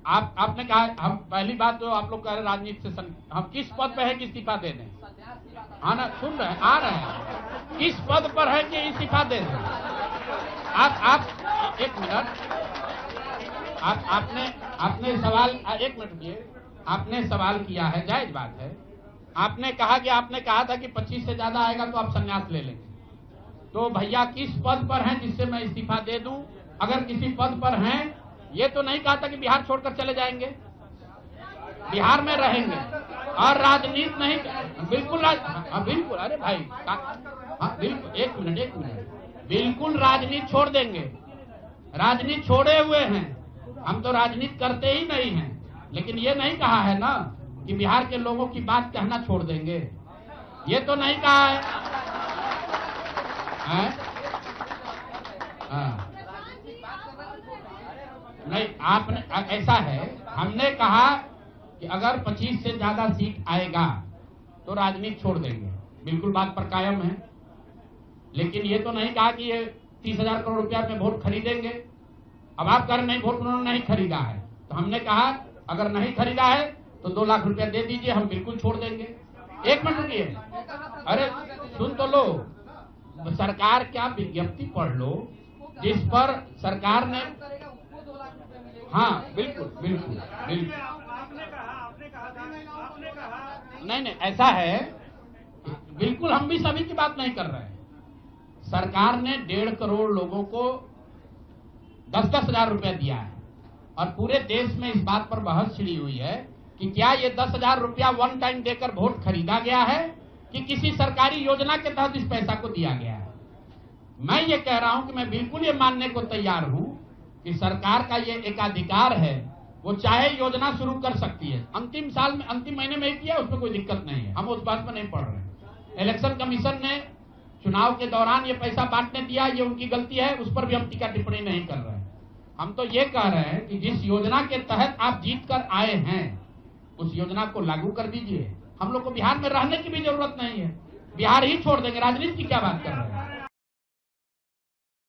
आपने कहा, हम पहली बात तो आप लोग कह रहे राजनीति से हम किस पद पे है कि इस्तीफा दे दें? हाँ ना, सुन रहे हैं, आ रहे हैं, किस पद पर है कि इस्तीफा दे दें? आप एक मिनट, आपने सवाल, एक मिनट रुकिए, आपने सवाल किया है, जायज बात है। आपने कहा था कि 25 से ज्यादा आएगा तो आप संन्यास ले लेंगे। तो भैया किस पद पर हैं जिससे मैं इस्तीफा दे दूं? अगर किसी पद पर हैं, ये तो नहीं कहा था कि बिहार छोड़कर चले जाएंगे, बिहार में रहेंगे और राजनीति नहीं, बिल्कुल बिल्कुल, अरे भाई, हाँ बिल्कुल, एक मिनट, बिल्कुल राजनीति छोड़ देंगे, राजनीति छोड़े हुए हैं, हम तो राजनीति करते ही नहीं हैं। लेकिन ये नहीं कहा है ना कि बिहार के लोगों की बात कहना छोड़ देंगे, ये तो नहीं कहा है, हाँ। नहीं, आपने, ऐसा है, हमने कहा कि अगर 25 से ज्यादा सीट आएगा तो राजनीति छोड़ देंगे, बिल्कुल बात पर कायम है। लेकिन ये तो नहीं कहा कि ये 30,000 करोड़ रुपया में वोट खरीदेंगे। अब आप कह रहे नहीं, वोट उन्होंने नहीं खरीदा है, तो हमने कहा अगर नहीं खरीदा है तो 2 लाख रुपया दे दीजिए, हम बिल्कुल छोड़ देंगे। एक मिनट रुकिए, अरे सुन तो लो, सरकार क्या विज्ञप्ति पढ़ लो जिस पर सरकार ने, हाँ बिल्कुल, नहीं, ऐसा है, बिल्कुल हम भी सभी की बात नहीं कर रहे हैं। सरकार ने 1.5 करोड़ लोगों को 10-10 हजार रुपया दिया है और पूरे देश में इस बात पर बहस छिड़ी हुई है कि क्या ये 10,000 रुपया वन टाइम देकर वोट खरीदा गया है कि किसी सरकारी योजना के तहत इस पैसा को दिया गया है। मैं ये कह रहा हूं कि मैं बिल्कुल ये मानने को तैयार हूं कि सरकार का ये एकाधिकार है, वो चाहे योजना शुरू कर सकती है, अंतिम साल में, अंतिम महीने में ही किया, उसमें कोई दिक्कत नहीं है, हम उस बात पर नहीं पढ़ रहे। इलेक्शन कमीशन ने चुनाव के दौरान ये पैसा बांटने दिया, ये उनकी गलती है, उस पर भी हम टीका टिप्पणी नहीं कर रहे हैं। हम तो ये कह रहे हैं कि जिस योजना के तहत आप जीत कर आए हैं उस योजना को लागू कर दीजिए। हम लोग को बिहार में रहने की भी जरूरत नहीं है, बिहार ही छोड़ देंगे, राजनीति की क्या बात कर रहे हैं?